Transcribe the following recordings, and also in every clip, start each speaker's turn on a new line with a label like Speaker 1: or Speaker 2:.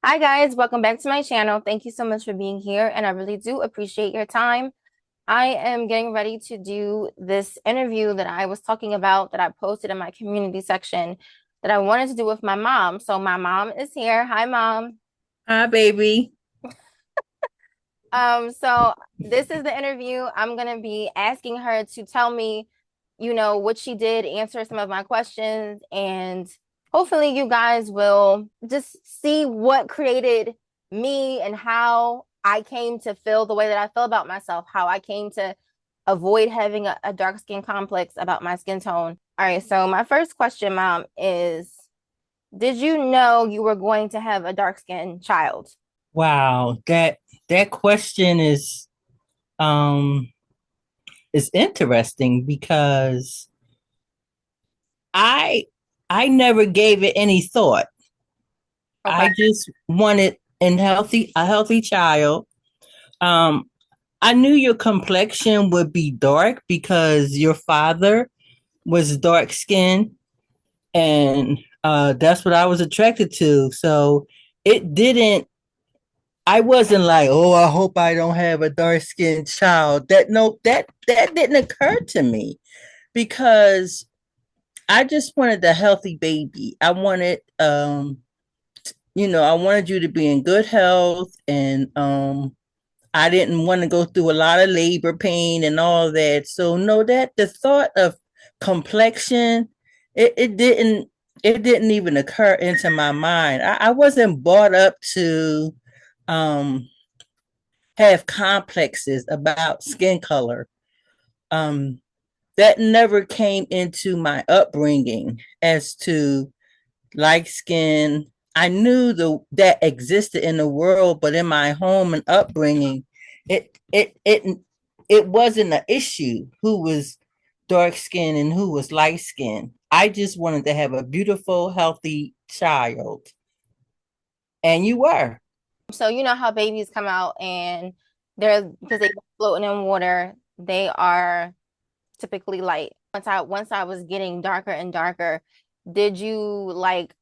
Speaker 1: Hi guys, welcome back to my channel. Thank you so much for being here, and I really do appreciate your time. I am getting ready to do this interview that I was talking about that I posted in my community section that I wanted to do with my mom. So my mom is here. Hi, mom.
Speaker 2: Hi, baby.
Speaker 1: So this is the interview. I'm gonna be asking her to tell me, what she did, answer some of my questions, and hopefully you guys will just see what created me and how I came to feel the way that I feel about myself, how I came to avoid having a dark skin complex about my skin tone. All right, so my first question, mom, is did you know you were going to have a dark skinned child?
Speaker 2: Wow, that question um is interesting because I I never gave it any thought.
Speaker 1: Okay.
Speaker 2: I just wanted a healthy child. Um I knew your complexion would be dark because your father was dark skinned, and that's what I was attracted to. So it didn't I wasn't like, oh, I hope I don't have a dark skinned child. That didn't occur to me because I just wanted a healthy baby. I wanted you to be in good health, and I didn't want to go through a lot of labor pain and all that. So no, that the thought of complexion, it didn't even occur into my mind. I wasn't brought up to um have complexes about skin color. Um, that never came into my upbringing as to light skin. I knew that existed in the world, but in my home and upbringing, it it it it wasn't an issue who was dark skin and who was light skin. I just wanted to have a beautiful, healthy child, and you were.
Speaker 1: So you know how babies come out and they're because they're floating in water, they are typically light. Once I was getting darker and darker, did you like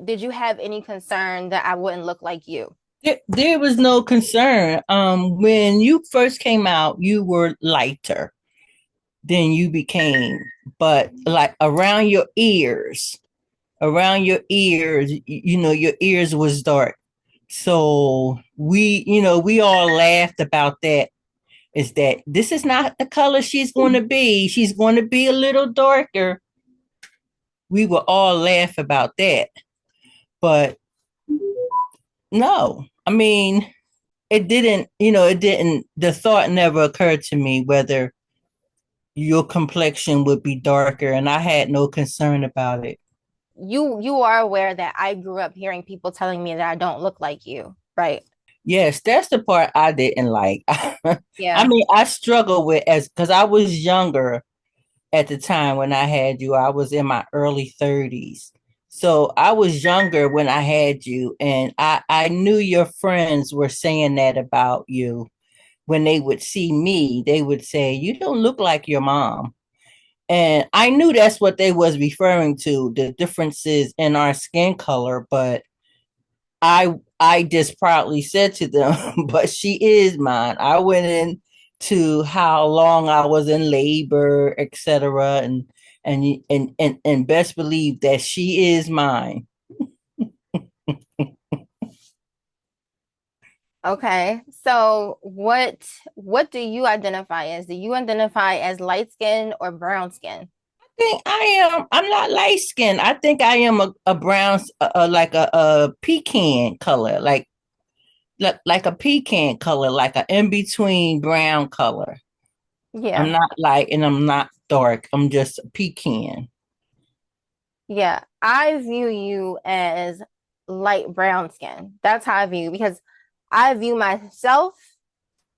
Speaker 1: did you have any concern that I wouldn't look like you?
Speaker 2: There was no concern. When you first came out, you were lighter than you became, but like around your ears, your ears was dark. So we all laughed about that. Is that this is not the color she's going to be? She's going to be a little darker. We will all laugh about that, but no, I mean, it didn't, the thought never occurred to me whether your complexion would be darker, and I had no concern about it.
Speaker 1: You are aware that I grew up hearing people telling me that I don't look like you, right?
Speaker 2: Yes, that's the part I didn't like. I
Speaker 1: Yeah.
Speaker 2: mean, I struggle with as because I was younger at the time when I had you. I was in my early 30s. So I was younger when I had you, and I knew your friends were saying that about you. When they would see me, they would say, "You don't look like your mom." And I knew that's what they was referring to, the differences in our skin color, but I just proudly said to them, but she is mine. I went into how long I was in labor, etc., and best believe that she is mine.
Speaker 1: Okay. So what do you identify as? Do you identify as light skin or brown skin?
Speaker 2: Think I am. I'm not light skinned. I think I am a brown, like a pecan color, like a pecan color, like a in between brown color. I'm
Speaker 1: Yeah.
Speaker 2: not light and I'm not dark. I'm just a pecan.
Speaker 1: Yeah. I view you as light brown skin. That's how I view you because I view myself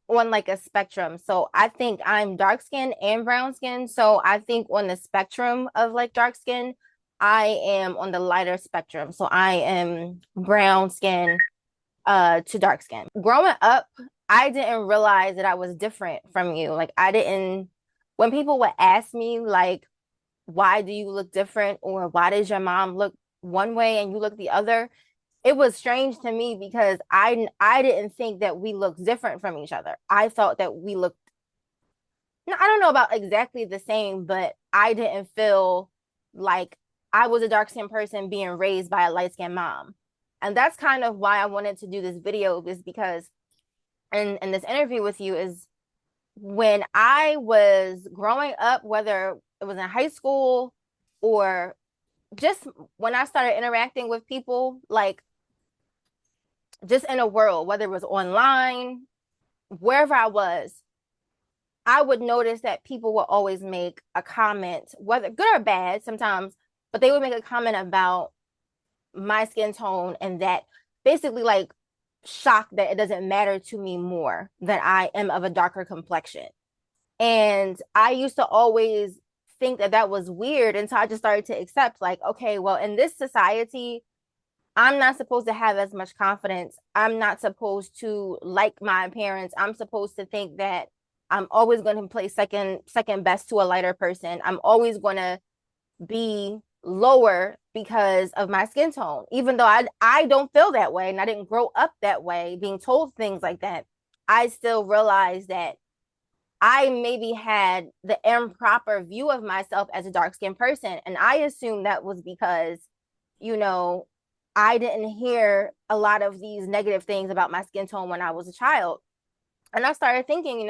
Speaker 1: on like a spectrum. So I think I'm dark skin and brown skin. So I think on the spectrum of like dark skin, I am on the lighter spectrum. So I am brown skin to dark skin. Growing up, I didn't realize that I was different from you. Like I didn't when people would ask me like why do you look different or why does your mom look one way and you look the other? it was strange to me because I didn't think that we looked different from each other. I thought that we looked, I don't know about exactly the same, but I didn't feel like I was a dark skinned person being raised by a light skinned mom. And that's kind of why I wanted to do this video, is because in this interview with you is when I was growing up, whether it was in high school or just when I started interacting with people, like just in a world, whether it was online, wherever I was, I would notice that people would always make a comment, whether good or bad sometimes, but they would make a comment about my skin tone and that basically like shocked that it doesn't matter to me more that I am of a darker complexion. And I used to always think that that was weird until I just started to accept, like, okay, well, in this society, I'm not supposed to have as much confidence. I'm not supposed to like my appearance. I'm supposed to think that I'm always going to play second best to a lighter person. I'm always going to be lower because of my skin tone, even though I don't feel that way and I didn't grow up that way, being told things like that. I still realize that I maybe had the improper view of myself as a dark skinned person. And I assumed that was because, you know, I didn't hear a lot of these negative things about my skin tone when I was a child. And I started thinking,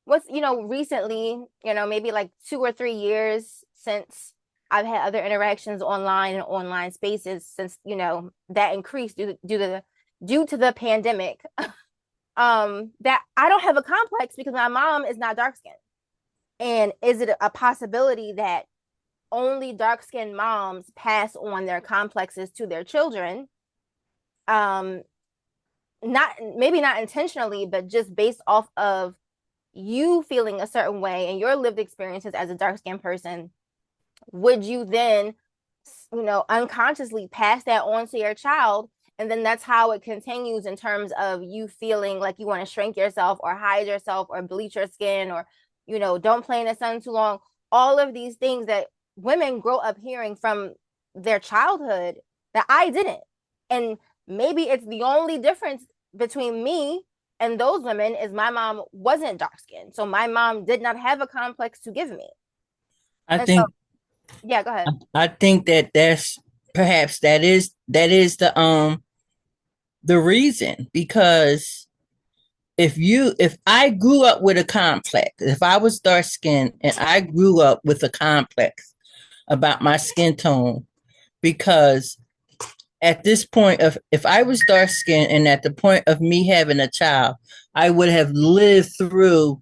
Speaker 1: what's, recently, maybe like 2 or 3 years since I've had other interactions online and online spaces since, that increased due to the pandemic. That I don't have a complex because my mom is not dark skinned. And is it a possibility that only dark skinned moms pass on their complexes to their children? Um, not maybe not intentionally, but just based off of you feeling a certain way and your lived experiences as a dark skinned person, would you then, unconsciously pass that on to your child? And then that's how it continues in terms of you feeling like you want to shrink yourself or hide yourself or bleach your skin or, don't play in the sun too long. All of these things that women grow up hearing from their childhood that I didn't. And maybe it's the only difference between me and those women is my mom wasn't dark skinned. So my mom did not have a complex to give me.
Speaker 2: I
Speaker 1: And so,
Speaker 2: think
Speaker 1: yeah, go ahead.
Speaker 2: I think that that's perhaps that is the reason, because if I grew up with a complex, if I was dark skinned and I grew up with a complex about my skin tone, because at this point of if I was dark skinned and at the point of me having a child, I would have lived through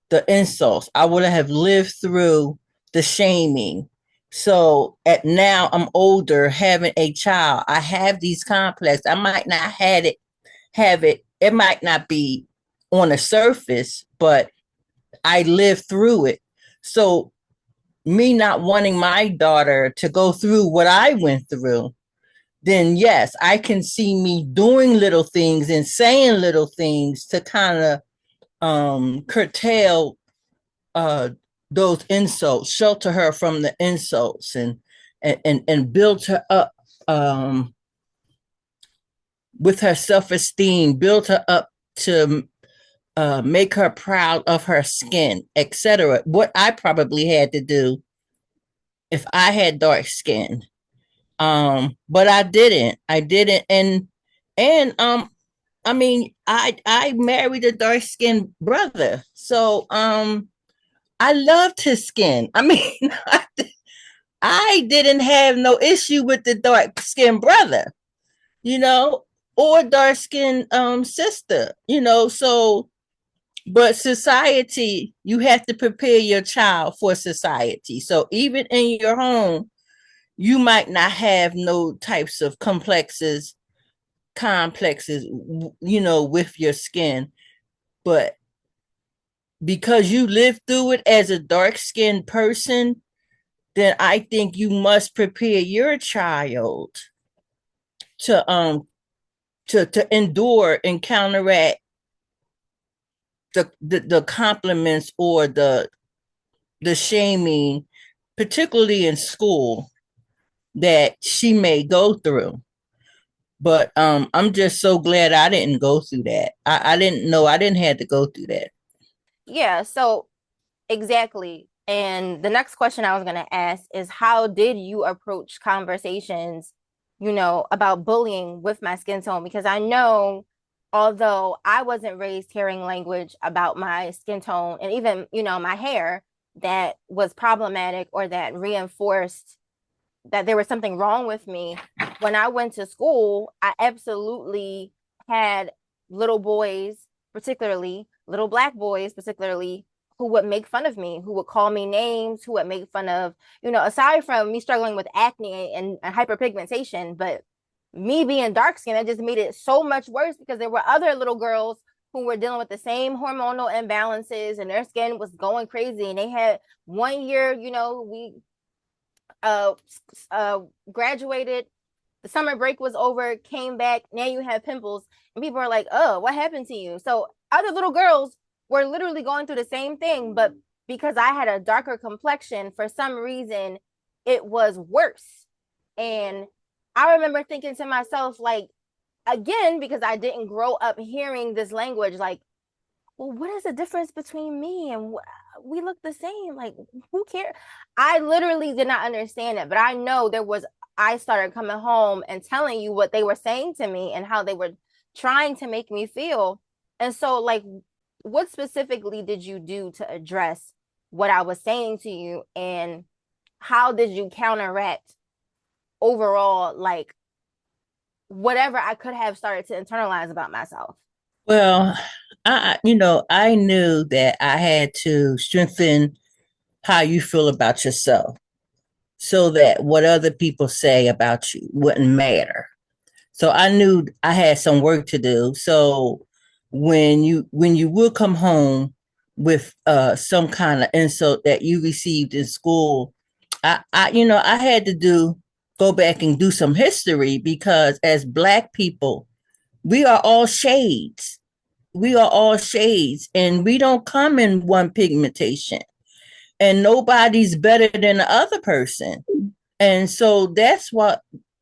Speaker 2: the insults. I would have lived through the shaming. So at now I'm older, having a child, I have these complexes. I might not have it. It might not be on the surface, but I lived through it. So me not wanting my daughter to go through what I went through, then yes, I can see me doing little things and saying little things to kind of curtail uh, those insults, shelter her from the insults, and build her up with her self esteem, build her up to make her proud of her skin, etc. What I probably had to do if I had dark skin, but I didn't. I didn't, and I mean, I married a dark skinned brother, so I loved his skin. I mean, I didn't have no issue with the dark skinned brother, you know, or dark skinned sister, so but society, you have to prepare your child for society. So even in your home, you might not have no types of complexes, with your skin, but because you lived through it as a dark skinned person, then I think you must prepare your child to endure and counteract the compliments or the shaming, particularly in school, that she may go through. But I'm just so glad I didn't go through that. I didn't know I didn't have to go through that.
Speaker 1: Yeah, so exactly. And the next question I was going to ask is how did you approach conversations, about bullying with my skin tone? Because I know, although I wasn't raised hearing language about my skin tone and even, my hair that was problematic or that reinforced that there was something wrong with me. When I went to school, I absolutely had little boys, particularly little black boys, particularly who would make fun of me, who would call me names, who would make fun of, aside from me struggling with acne and hyperpigmentation, but me being dark skinned, it just made it so much worse because there were other little girls who were dealing with the same hormonal imbalances and their skin was going crazy. And they had 1 year, we uh graduated, the summer break was over, came back, now you have pimples, and people are like, oh, what happened to you? So other little girls were literally going through the same thing, but because I had a darker complexion, for some reason it was worse. And I remember thinking to myself, like, again, because I didn't grow up hearing this language, like, well, what is the difference between me and we look the same? Like, who cares? I literally did not understand it, but I know I started coming home and telling you what they were saying to me and how they were trying to make me feel. And so, like, what specifically did you do to address what I was saying to you? And how did you counteract overall, like, whatever I could have started to internalize about myself?
Speaker 2: Well, I knew that I had to strengthen how you feel about yourself so that what other people say about you wouldn't matter. So I knew I had some work to do. So when you would come home with some kind of insult that you received in school, I had to do go back and do some history because as black people, we are all shades. We are all shades and we don't come in one pigmentation and nobody's better than the other person. And so that's what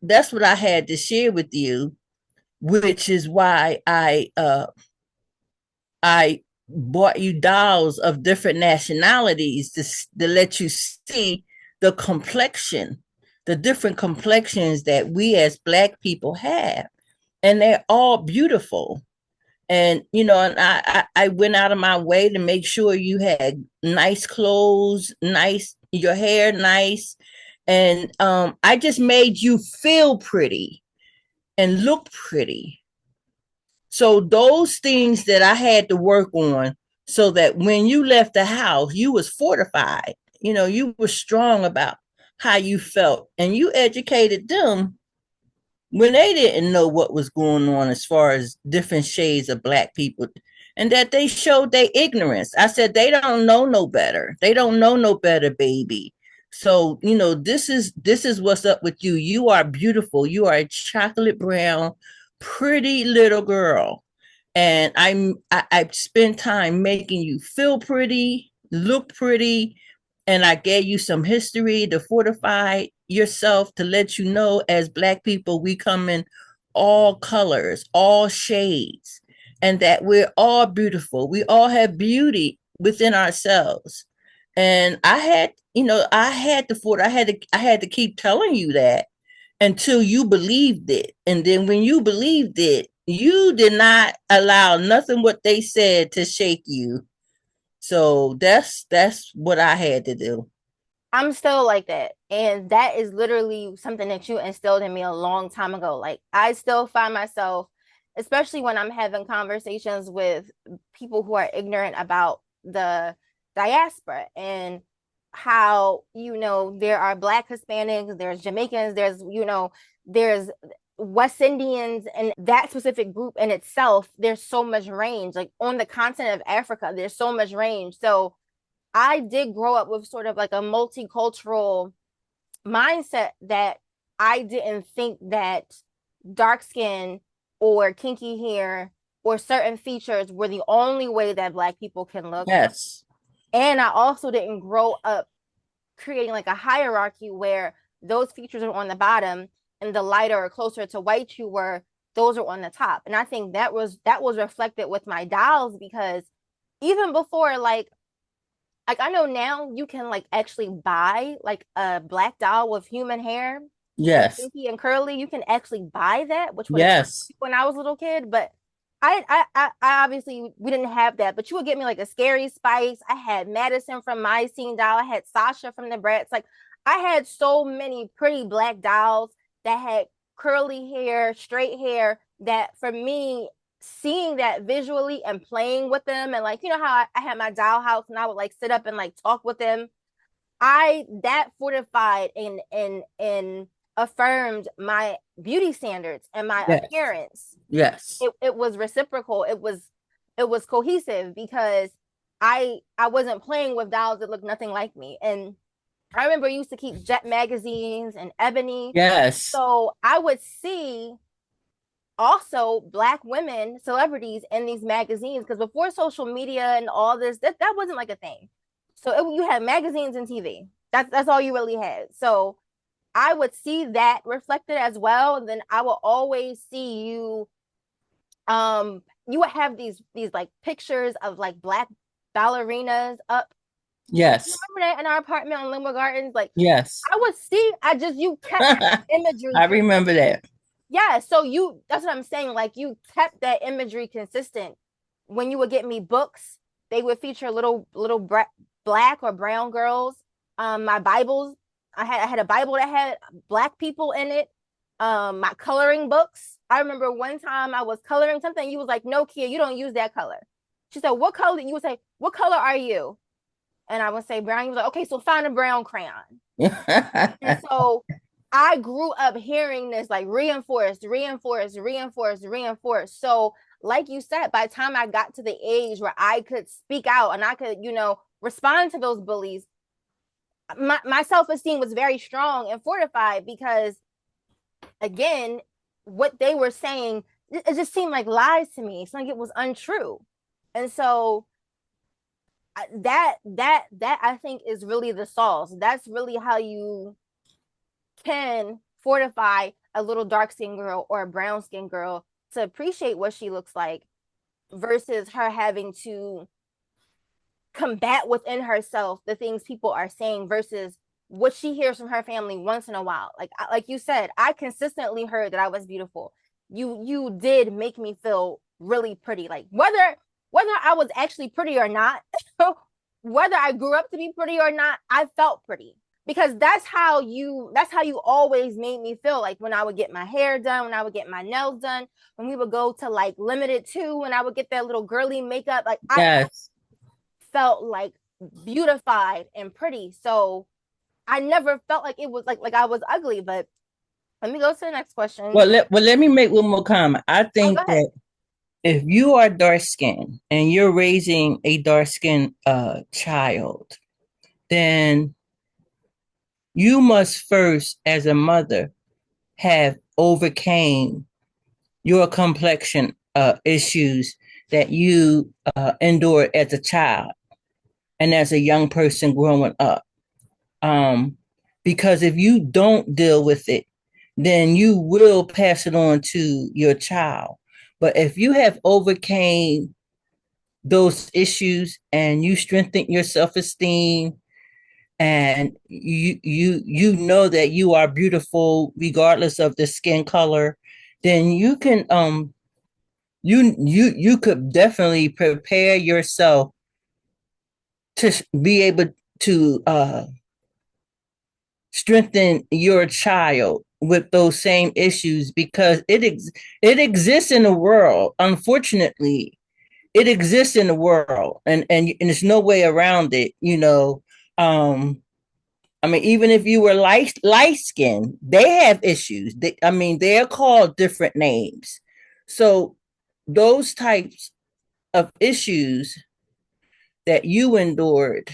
Speaker 2: I had to share with you, which is why I bought you dolls of different nationalities to let you see the complexion, the different complexions that we as black people have. And they're all beautiful. And I went out of my way to make sure you had nice clothes, nice your hair nice. And I just made you feel pretty and look pretty. So those things that I had to work on so that when you left the house, you was fortified. You were strong about how you felt and you educated them when they didn't know what was going on as far as different shades of black people and that they showed their ignorance. I said they don't know no better. They don't know no better, baby. So, this is what's up with you. You are beautiful. You are a chocolate brown, pretty little girl. And I spent time making you feel pretty, look pretty, and I gave you some history to fortify yourself to let you know as black people we come in all colors, all shades, and that we're all beautiful. We all have beauty within ourselves. And I had to keep telling you that until you believed it. And then when you believed it, you did not allow nothing what they said to shake you. So that's what I had to do.
Speaker 1: I'm still like that. And that is literally something that you instilled in me a long time ago. Like, I still find myself, especially when I'm having conversations with people who are ignorant about the diaspora and how, there are Black Hispanics, there's Jamaicans, there's West Indians, and that specific group in itself, there's so much range. Like, on the continent of Africa, there's so much range. So, I did grow up with sort of like a multicultural mindset that I didn't think that dark skin or kinky hair or certain features were the only way that Black people can look.
Speaker 2: Yes.
Speaker 1: And I also didn't grow up creating like a hierarchy where those features are on the bottom and the lighter or closer to white you were, those are on the top. And I think that was reflected with my dials because even before like I know now you can like actually buy like a black doll with human hair, like
Speaker 2: Yes.
Speaker 1: kinky and curly. You can actually buy that, which would have
Speaker 2: Yes.
Speaker 1: when I was a little kid. But I obviously we didn't have that. But you would get me like a Scary Spice. I had Madison from My Scene doll. I had Sasha from the Bratz. Like I had so many pretty black dolls that had curly hair, straight hair. That for me, seeing that visually and playing with them, and like you know how I had my doll house and I would like sit up and like talk with them. I that fortified and affirmed my beauty standards and my
Speaker 2: Yes.
Speaker 1: appearance.
Speaker 2: Yes.
Speaker 1: It was reciprocal. It was cohesive because I wasn't playing with dolls that looked nothing like me. And I remember I used to keep Jet magazines and Ebony.
Speaker 2: Yes.
Speaker 1: So I would see also black women celebrities in these magazines because before social media and all this, that wasn't like a thing. So you had magazines and TV. That's all you really had. So I would see that reflected as well. And then I will always see you. You would have these like pictures of like black ballerinas up. You
Speaker 2: Yes.
Speaker 1: remember that in our apartment on Linwood Gardens? Like
Speaker 2: Yes.
Speaker 1: I would see. I just you kept imagery.
Speaker 2: I remember that.
Speaker 1: Yeah, so that's what I'm saying. Like you kept that imagery consistent. When you would get me books, they would feature black or brown girls. My Bibles, I had a Bible that had black people in it. My coloring books. I remember one time I was coloring something. You was like, "No, Kia, you don't use that color." She said, "What color?" You would say, "What color are you?" And I would say brown. You was like, "Okay, so find a brown crayon." And so I grew up hearing this like reinforced, reinforced, reinforced, reinforced. So, like you said, by the time I got to the age where I could speak out and I could, respond to those bullies, my self esteem was very strong and fortified because, again, what they were saying, it just seemed like lies to me. It's like it was untrue. And so, that I think is really the sauce. That's really how you can fortify a little dark skinned girl or a brown skinned girl to appreciate what she looks like versus her having to combat within herself the things people are saying versus what she hears from her family once in a while. Like you said, I consistently heard that I was beautiful. You did make me feel really pretty. Like whether I was actually pretty or not, whether I grew up to be pretty or not, I felt pretty because that's how you always made me feel. Like when I would get my hair done, when I would get my nails done, when we would go to like Limited Too, when I would get that little girly makeup, like I
Speaker 2: Yes.
Speaker 1: felt like beautified and pretty. So I never felt like it was like I was ugly. But let me go to the next question.
Speaker 2: Let me make one more comment. I
Speaker 1: Oh, go
Speaker 2: think
Speaker 1: ahead.
Speaker 2: that if you are dark skinned and you're raising a dark skinned child, then you must first, as a mother, have overcame your complexion issues that you endured as a child and as a young person growing up. Um, because if you don't deal with it, then you will pass it on to your child. But if you have overcame those issues and you strengthen your self-esteem and you know that you are beautiful regardless of the skin color, then you can you could definitely prepare yourself to be able to strengthen your child with those same issues because it exists in the world. Unfortunately, it exists in the world, and there's no way around it. I mean, even if you were light skinned, they have issues. I mean, they're called different names. So those types of issues that you endured,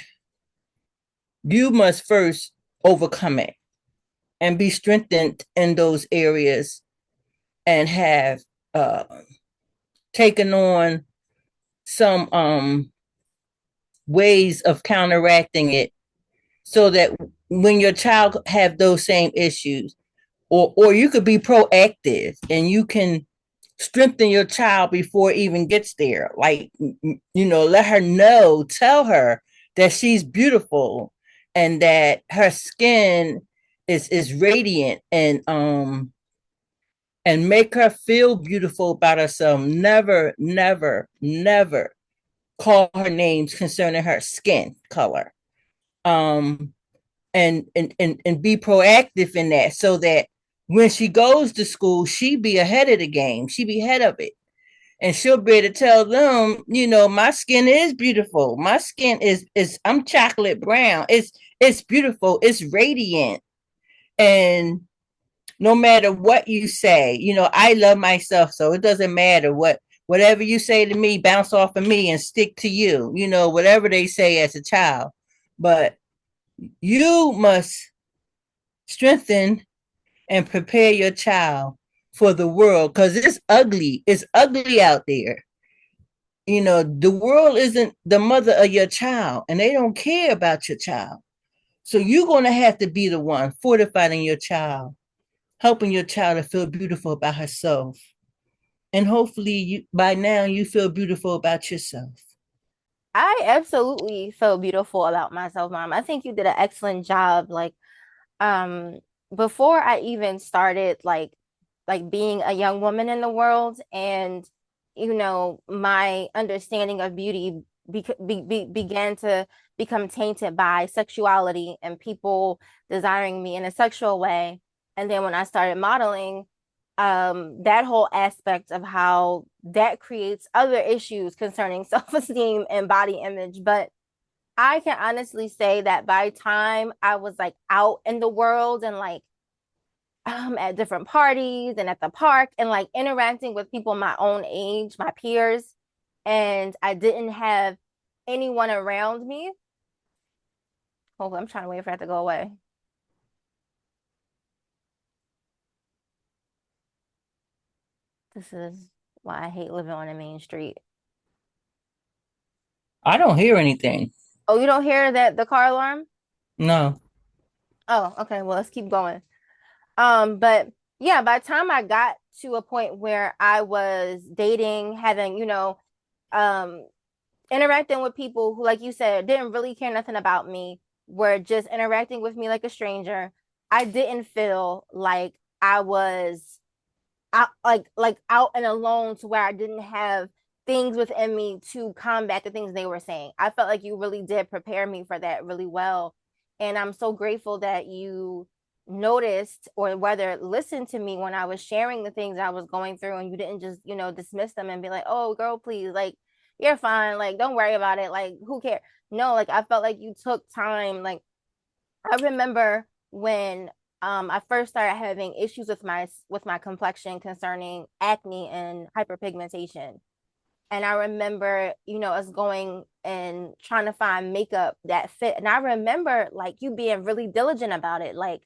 Speaker 2: you must first overcome it and be strengthened in those areas and have uh, taken on some ways of counteracting it so that when your child have those same issues, or you could be proactive and you can strengthen your child before it even gets there. Like, let her know, tell her that she's beautiful and that her skin is radiant, and make her feel beautiful about herself. Never, never, never call her names concerning her skin color. Um, and be proactive in that, so that when she goes to school, she be ahead of the game. She be ahead of it. And she'll be able to tell them, my skin is beautiful. My skin is I'm chocolate brown. It's beautiful. It's radiant. And no matter what you say, I love myself, so it doesn't matter whatever you say to me, bounce off of me and stick to you. Whatever they say as a child, but you must strengthen and prepare your child for the world, because it's ugly. It's ugly out there. The world isn't the mother of your child, and they don't care about your child. So you're going to have to be the one fortifying your child, helping your child to feel beautiful about herself. And hopefully by now you feel beautiful about yourself.
Speaker 1: I absolutely feel beautiful about myself, Mom. I think you did an excellent job. Um, before I even started being a young woman in the world, and my understanding of beauty began to become tainted by sexuality and people desiring me in a sexual way. And then when I started modeling, that whole aspect of how that creates other issues concerning self-esteem and body image. But I can honestly say that by the time I was like out in the world and at different parties and at the park and like interacting with people my own age, my peers, and I didn't have anyone around me. Oh, I'm trying to wait for that to go away. This is why I hate living on a main street.
Speaker 2: I don't hear anything.
Speaker 1: Oh, you don't hear that the car alarm?
Speaker 2: No.
Speaker 1: Oh, okay. Well, let's keep going. But yeah, by the time I got to a point where I was dating, having, um, interacting with people who, like you said, didn't really care nothing about me, were just interacting with me like a stranger, I didn't feel like I was out out and alone to where I didn't have things within me to combat the things they were saying. I felt like you really did prepare me for that really well. And I'm so grateful that you noticed or whether listened to me when I was sharing the things I was going through, and you didn't just, dismiss them and be like, "Oh, girl, please, like you're fine, like don't worry about it, like who cares." No, like I felt like you took time. Like I remember when I first started having issues with my complexion concerning acne and hyperpigmentation. And I remember, us going and trying to find makeup that fit. And I remember like you being really diligent about it, like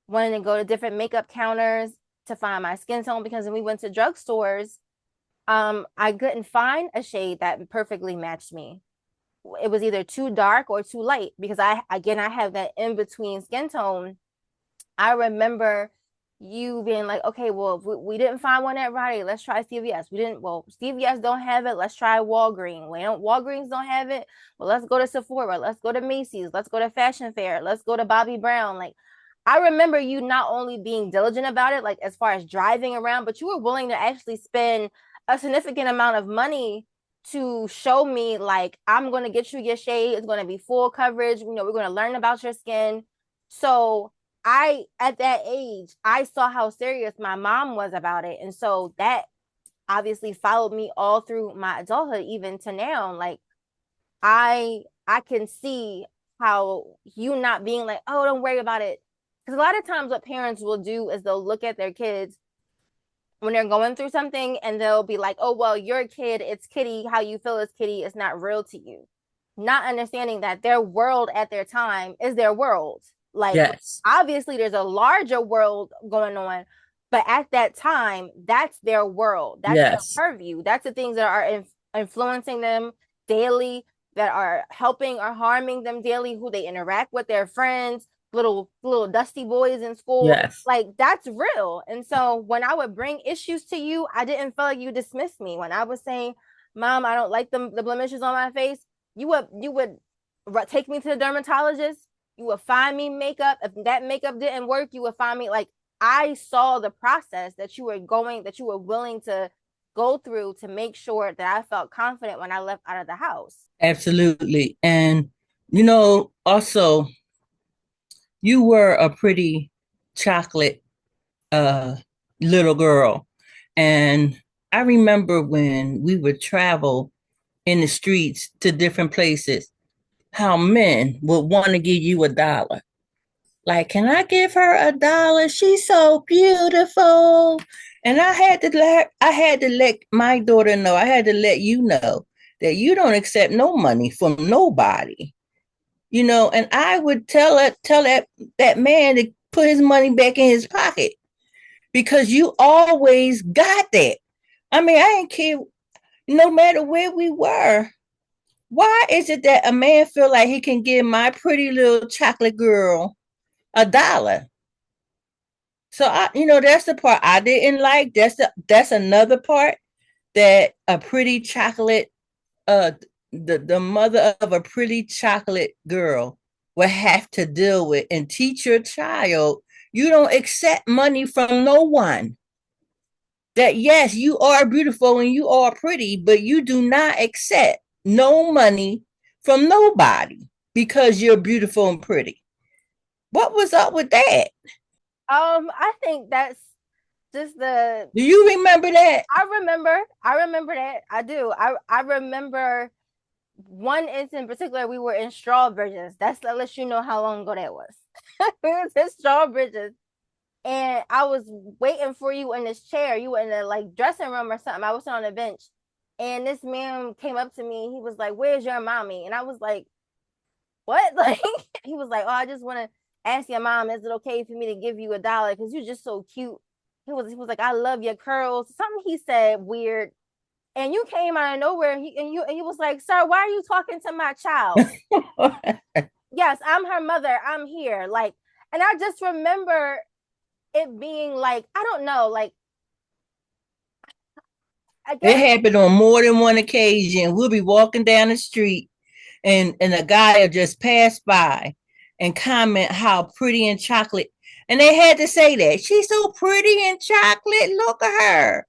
Speaker 1: wanting to go to different makeup counters to find my skin tone, because when we went to drugstores, I couldn't find a shade that perfectly matched me. It was either too dark or too light, because I have that in between skin tone. I remember you being like, okay, well, we didn't find one at Rite Aid. Let's try CVS. We didn't, well, CVS don't have it. Let's try Walgreens. Walgreens don't have it. Well, let's go to Sephora. Let's go to Macy's. Let's go to Fashion Fair. Let's go to Bobby Brown. Like, I remember you not only being diligent about it, like as far as driving around, but you were willing to actually spend a significant amount of money to show me, like, I'm going to get you your shade. It's going to be full coverage. We're going to learn about your skin. So at that age, I saw how serious my mom was about it. And so that obviously followed me all through my adulthood, even to now. Like I can see how you not being like, oh, don't worry about it. Because a lot of times what parents will do is they'll look at their kids when they're going through something and they'll be like, oh, well, you're a kid, it's kitty, how you feel is kitty, it's not real to you. Not understanding that their world at their time is their world. Like,
Speaker 2: Yes.
Speaker 1: obviously, there's a larger world going on, but at that time, that's their world, that's their
Speaker 2: Yes.
Speaker 1: purview, that's the things that are influencing them daily, that are helping or harming them daily, who they interact with, their friends, little dusty boys in school.
Speaker 2: Yes.
Speaker 1: Like that's real. And so when I would bring issues to you, I didn't feel like you dismissed me. When I was saying, "Mom, I don't like the blemishes on my face," you would take me to the dermatologist. You would find me makeup. If that makeup didn't work, you would find me like I saw the process that you were willing to go through to make sure that I felt confident when I left out of the house.
Speaker 2: Absolutely. And, also, you were a pretty chocolate uh, little girl. And I remember when we would travel in the streets to different places, how men would want to give you $1. Like, can I give her $1? She's so beautiful. And I had to let my daughter know, I had to let you know that you don't accept no money from nobody. And I would tell that man to put his money back in his pocket because you always got that. I mean, I didn't care no matter where we were. Why is it that a man feel like he can give my pretty little chocolate girl $1? So that's the part I didn't like. That's another part that a pretty chocolate uh the mother of a pretty chocolate girl will have to deal with and teach your child you don't accept money from no one. That yes, you are beautiful and you are pretty, but you do not accept no money from nobody because you're beautiful and pretty. What was up with that?
Speaker 1: I think that's just the
Speaker 2: Do you remember that?
Speaker 1: I remember that. I do. I remember one instance in particular, we were in Strawbridges. That's to let you know how long ago that was. We was in Strawbridges and I was waiting for you in this chair. You were in the like dressing room or something. I was on a bench. And this man came up to me. He was like, "Where's your mommy?" And I was like, "What?" Like he was like, "Oh, I just want to ask your mom, is it okay for me to give you $1? Because you're just so cute." He was like, "I love your curls." Something he said weird. And you came out of nowhere and he was like, "Sir, why are you talking to my child?" Yes, I'm her mother. I'm here. Like, and I just remember it being like, I don't know, like I
Speaker 2: It
Speaker 1: guess
Speaker 2: happened on more than one occasion. We'll be walking down the street and a guy will just pass by and comment how pretty and chocolate. And they had to say that. She's so pretty and chocolate. Look at her.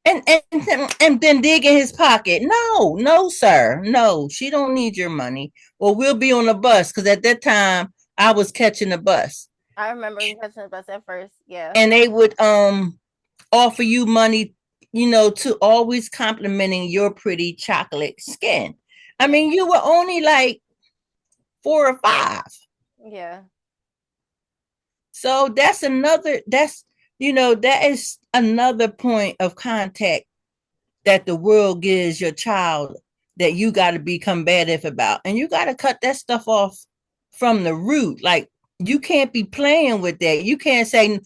Speaker 2: And then dig in his pocket. No, no, sir. No, she don't need your money. Or we'll be on the bus because at that time I was catching the bus.
Speaker 1: I remember you touching the bus at first. Yeah.
Speaker 2: And they would offer you money, to always complimenting your pretty chocolate skin. I
Speaker 1: Yeah.
Speaker 2: mean, you were only like 4 or 5.
Speaker 1: Yeah.
Speaker 2: So that is another point of contact that the world gives your child that you got to be combative about. And you got to cut that stuff off from the root. Like, you can't be playing with that. You can't say,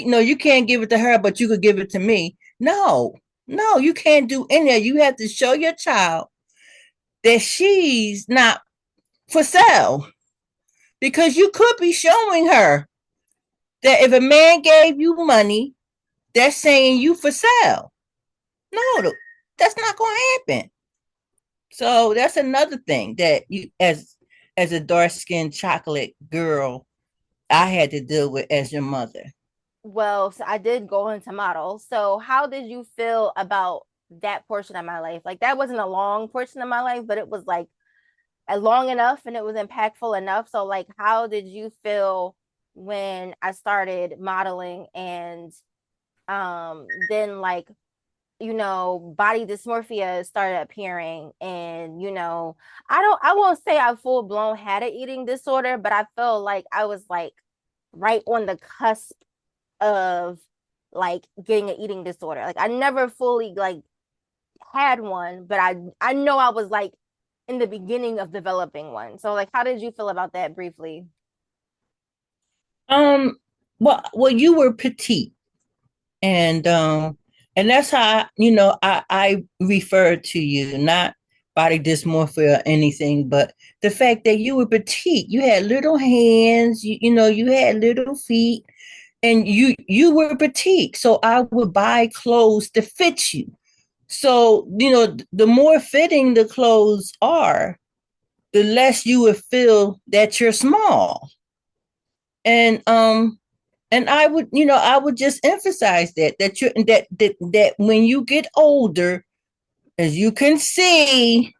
Speaker 2: no, you can't give it to her, but you could give it to me. No, no, you can't do any of that. You have to show your child that she's not for sale because you could be showing her that if a man gave you money, that's saying you for sale. No, that's not going to happen. So that's another thing that you, as a dark skinned chocolate girl, I had to deal with as your mother.
Speaker 1: Well, so I did go into model. So how did you feel about that portion of my life? Like that wasn't a long portion of my life, but it was like long enough and it was impactful enough. So like how did you feel when I started modeling and then like body dysmorphia started appearing and I won't say I full blown had an eating disorder, but I felt like I was like right on the cusp of like getting an eating disorder. Like I never fully like had one, but I know I was like in the beginning of developing one. So like how did you feel about that briefly?
Speaker 2: Um, well, you were petite, and that's how I refer to you, not body dysmorphia or anything, but the fact that you were petite, you had little hands, you know, you had little feet, and you were petite. So I would buy clothes to fit you. So, you know, the more fitting the clothes are, the less you would feel that you're small. And and I would, you know, I would just emphasize that you that when you get older, as you can see,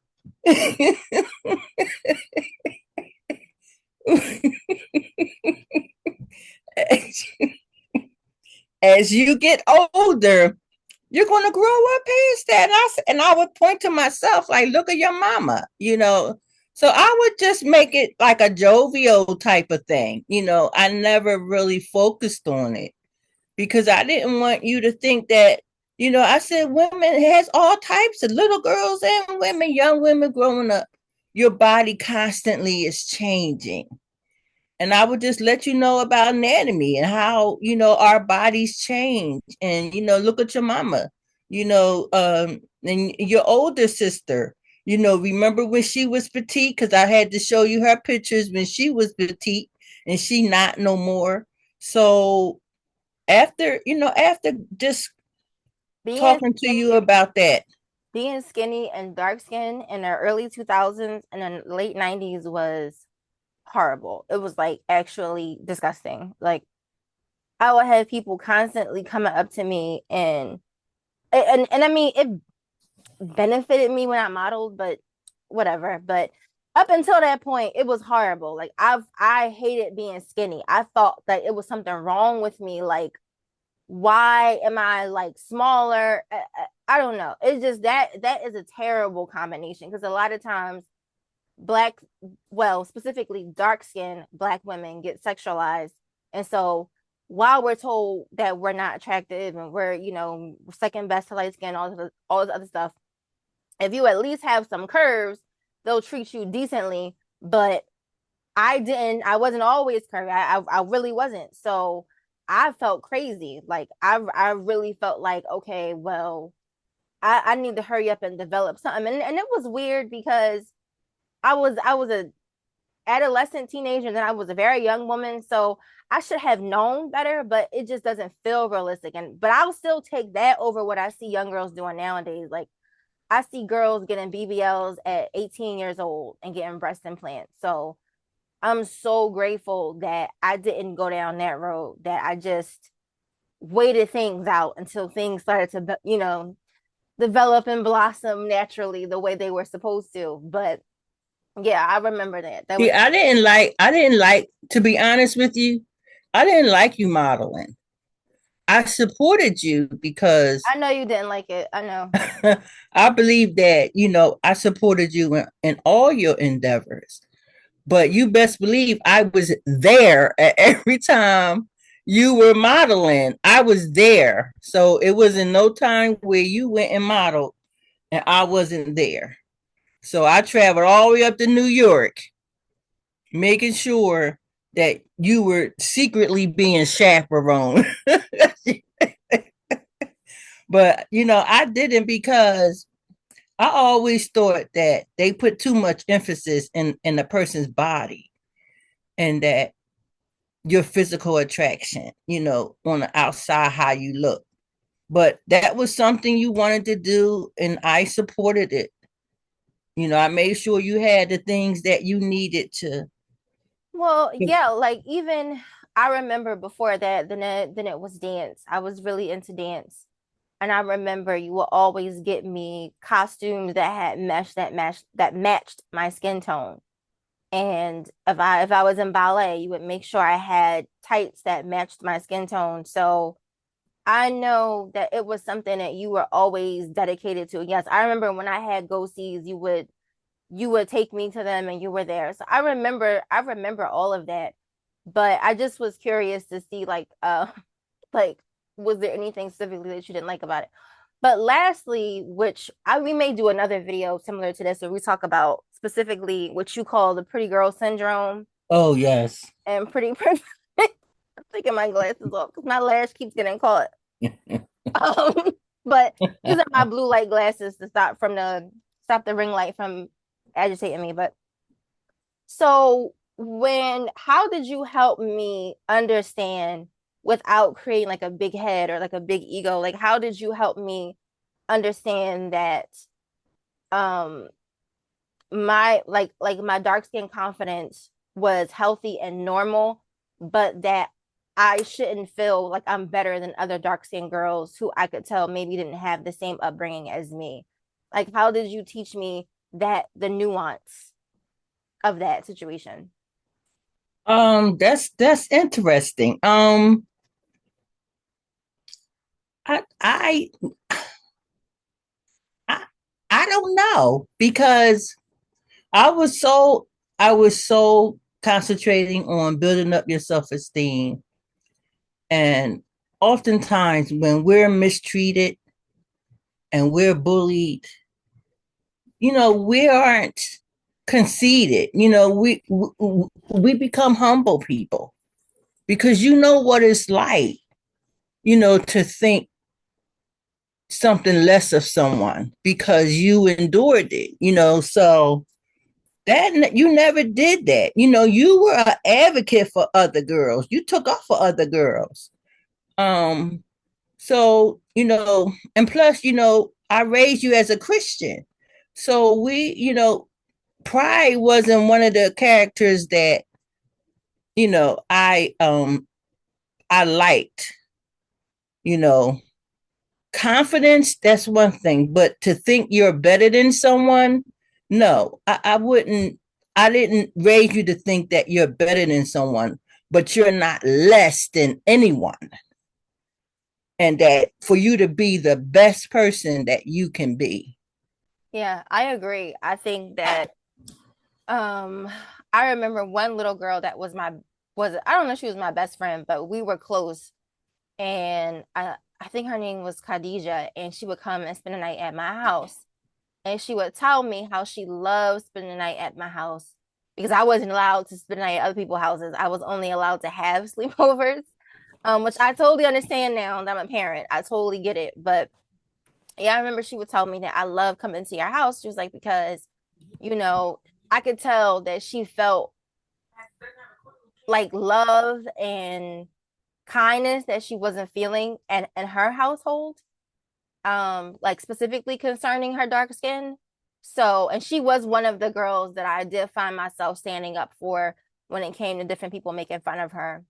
Speaker 2: as you get older, you're going to grow up past that. And I would point to myself like, look at your mama, you know. So I would just make it like a jovial type of thing. You know, I never really focused on it because I didn't want you to think that, you know, I said women has all types of little girls and women, young women growing up. Your body constantly is changing. And I would just let you know about anatomy and how, you know, our bodies change. And, you know, look at your mama, you know, and your older sister, you know, remember when she was petite? Because I had to show you her pictures when she was petite and she not no more. So after, you know, after just
Speaker 1: Being
Speaker 2: talking to you
Speaker 1: skinny,
Speaker 2: about that,
Speaker 1: being skinny and dark skin in the early 2000s and then late 90s was horrible. It was like actually disgusting. Like I would have people constantly coming up to me and I mean it benefited me when I modeled, but whatever. But up until that point, it was horrible. Like I hated being skinny. I thought that it was something wrong with me. Like, why am I like smaller? I don't know. It's just that is a terrible combination because a lot of times black, well, specifically dark skinned black women get sexualized. And so while we're told that we're not attractive and we're, you know, second best to light skin, all this other stuff, if you at least have some curves, they'll treat you decently. But I wasn't always curvy. I really wasn't. So I felt crazy. Like I really felt like, okay, well, I need to hurry up and develop something. And it was weird because I was a adolescent teenager and then I was a very young woman. So I should have known better, but it just doesn't feel realistic. And but I'll still take that over what I see young girls doing nowadays. Like I see girls getting BBLs at 18 years old and getting breast implants. So I'm so grateful that I didn't go down that road, that I just waited things out until things started to, you know, develop and blossom naturally the way they were supposed to. But yeah, I remember that. That
Speaker 2: see,
Speaker 1: was,
Speaker 2: I didn't like, to be honest with you, I didn't like you modeling. I supported you because
Speaker 1: I know you didn't like it. I know.
Speaker 2: I believe that, you know, I supported you in all your endeavors. But you best believe I was there at every time you were modeling. I was there. So it was in no time where you went and modeled and I wasn't there. So I traveled all the way up to New York, making sure that you were secretly being chaperoned. But, you know, I didn't because I always thought that they put too much emphasis in a person's body and that your physical attraction, you know, on the outside, how you look. But that was something you wanted to do, and I supported it. You know, I made sure you had the things that you needed to.
Speaker 1: Well, yeah, like even I remember before that, then it was dance. I was really into dance. And I remember you would always get me costumes that had that matched my skin tone. And if I was in ballet, you would make sure I had tights that matched my skin tone. So I know that it was something that you were always dedicated to. Yes, I remember when I had go sees, you would take me to them and you were there. So I remember all of that. But I just was curious to see like was there anything specifically that you didn't like about it? But lastly, which we may do another video similar to this where we talk about specifically what you call the pretty girl syndrome
Speaker 2: Oh, yes.
Speaker 1: and pretty. I'm taking my glasses off because my lash keeps getting caught. Um, but these are my blue light glasses to stop from the stop the ring light from agitating me. But so how did you help me understand without creating like a big head or like a big ego? Like, how did you help me understand that um my dark skin confidence was healthy and normal, but that I shouldn't feel like I'm better than other dark skinned girls who I could tell maybe didn't have the same upbringing as me. Like, how did you teach me that the nuance of that situation?
Speaker 2: That's interesting. I I I, I don't know because I was so concentrating on building up your self-esteem, and oftentimes when we're mistreated and we're bullied, we aren't conceited. We become humble people because you know what it's like, to think something less of someone because you endured it, so that you never did that. You were an advocate for other girls. You took off for other girls. Um, so, and plus, I raised you as a Christian. So pride wasn't one of the characters that, I liked, you know, confidence, that's one thing, but to think you're better than someone, no, I wouldn't. I didn't raise you to think that you're better than someone, but you're not less than anyone, and that for you to be the best person that you can be.
Speaker 1: Yeah, I agree. I think that um I remember one little girl that was I don't know if she was my best friend, but we were close. And I think her name was Khadija, and she would come and spend the night at my house. And she would tell me how she loved spending the night at my house because I wasn't allowed to spend the night at other people's houses. I was only allowed to have sleepovers, which I totally understand now that I'm a parent. I totally get it. But yeah, I remember she would tell me that I love coming to your house. She was like, because, you know, I could tell that she felt like love and kindness that she wasn't feeling and in her household, like specifically concerning her dark skin. So, and she was one of the girls that I did find myself standing up for when it came to different people making fun of her.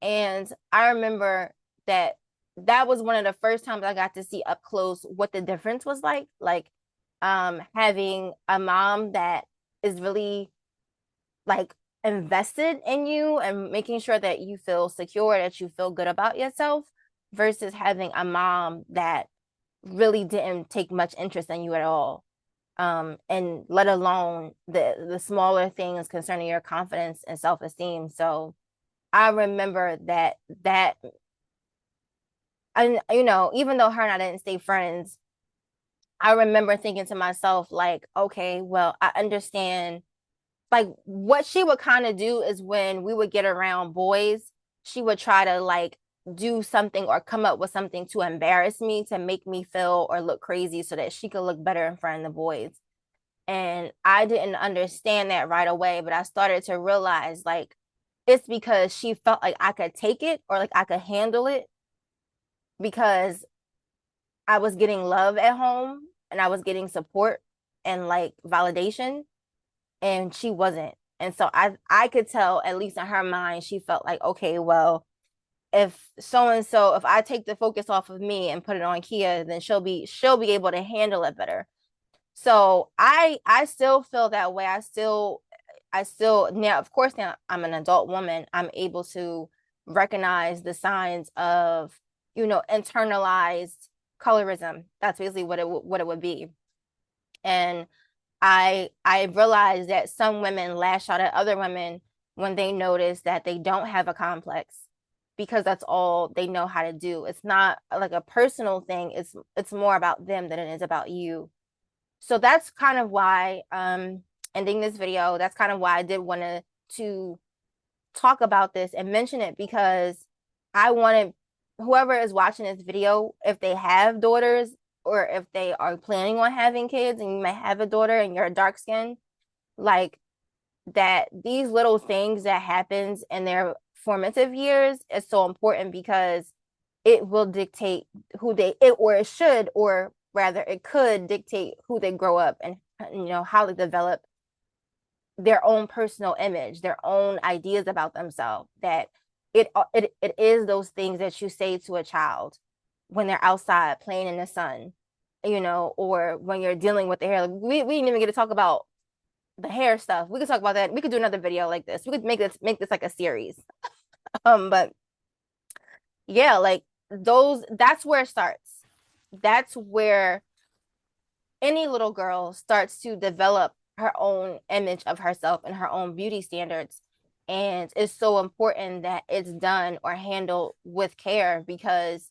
Speaker 1: And I remember that that was one of the first times I got to see up close what the difference was like having a mom that is really like invested in you and making sure that you feel secure, that you feel good about yourself versus having a mom that really didn't take much interest in you at all. And let alone the smaller things concerning your confidence and self-esteem. So I remember that and even though her and I didn't stay friends, I remember thinking to myself, like, okay, well, I understand. Like what she would kind of do is when we would get around boys, she would try to like do something or come up with something to embarrass me, to make me feel or look crazy so that she could look better in front of the boys. And I didn't understand that right away, but I started to realize like it's because she felt like I could take it or like I could handle it because I was getting love at home and I was getting support and like validation, and she wasn't. And so I could tell, at least in her mind, she felt like, okay, well, if so and so, if I take the focus off of me and put it on Kia, then she'll be able to handle it better. So I still feel that way. I still now, of course, now I'm an adult woman. I'm able to recognize the signs of, internalized colorism. That's basically what it would be. And I realized that some women lash out at other women when they notice that they don't have a complex because that's all they know how to do. It's not like a personal thing. It's more about them than it is about you. So that's kind of why ending this video, that's kind of why I did want to talk about this and mention it because I wanted whoever is watching this video, if they have daughters, or if they are planning on having kids and you might have a daughter and you're dark skinned, like that these little things that happens in their formative years is so important because it will dictate who they it or it should or rather it could dictate who they grow up and how they develop their own personal image, their own ideas about themselves. That it is those things that you say to a child when they're outside playing in the sun, or when you're dealing with the hair. Like, we didn't even get to talk about the hair stuff. We could talk about that. We could do another video like this. We could make this like a series. But yeah, like those that's where it starts. That's where any little girl starts to develop her own image of herself and her own beauty standards. And it's so important that it's done or handled with care because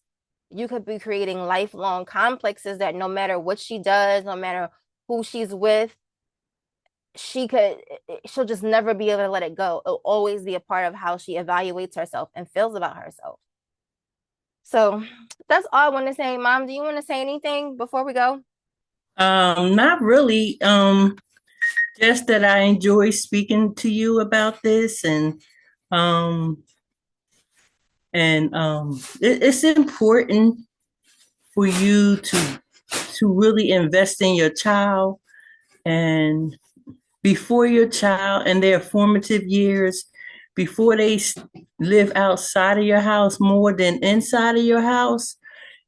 Speaker 1: you could be creating lifelong complexes that no matter what she does, no matter who she's with, she'll just never be able to let it go. It'll always be a part of how she evaluates herself and feels about herself. So that's all I want to say. Mom, do you want to say anything before we go?
Speaker 2: Not really. Just that I enjoy speaking to you about this, um, it's important for you to really invest in your child and before your child and their formative years, before they live outside of your house more than inside of your house.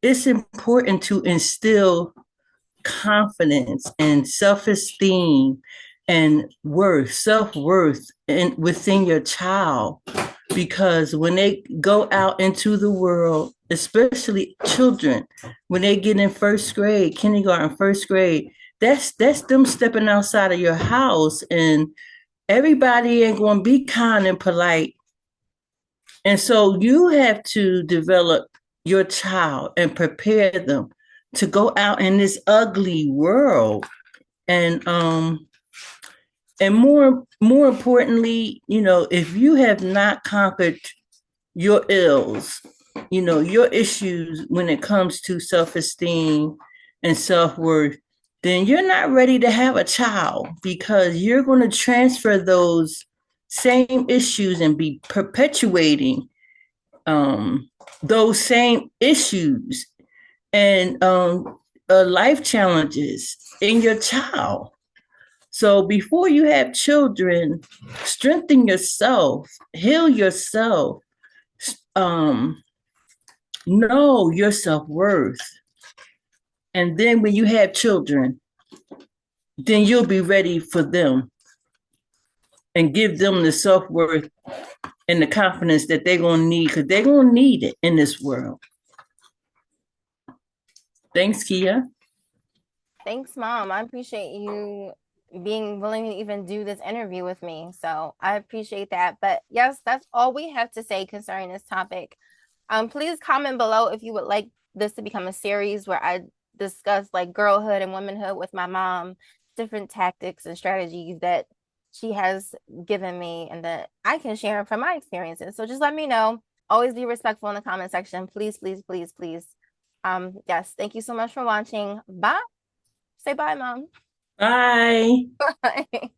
Speaker 2: It's important to instill confidence and self-esteem and self-worth within your child. Because when they go out into the world, especially children, when they get in first grade, kindergarten, first grade, that's them stepping outside of your house, and everybody ain't going to be kind and polite. And so you have to develop your child and prepare them to go out in this ugly world. And and more importantly, if you have not conquered your ills, your issues when it comes to self-esteem and self-worth, then you're not ready to have a child because you're going to transfer those same issues and be perpetuating um, those same issues and life challenges in your child. So before you have children, strengthen yourself, heal yourself, um, know your self worth. And then when you have children, then you'll be ready for them and give them the self worth and the confidence that they're going to need because they're going to need it in this world. Thanks, Kia.
Speaker 1: Thanks, Mom. I appreciate you being willing to even do this interview with me. So I appreciate that. But yes, that's all we have to say concerning this topic. Please comment below if you would like this to become a series where I discuss like girlhood and womanhood with my mom, different tactics and strategies that she has given me and that I can share from my experiences. So just let me know. Always be respectful in the comment section. Please, please, please, please. Yes, thank you so much for watching. Bye. Say bye, Mom.
Speaker 2: Bye.
Speaker 1: Bye.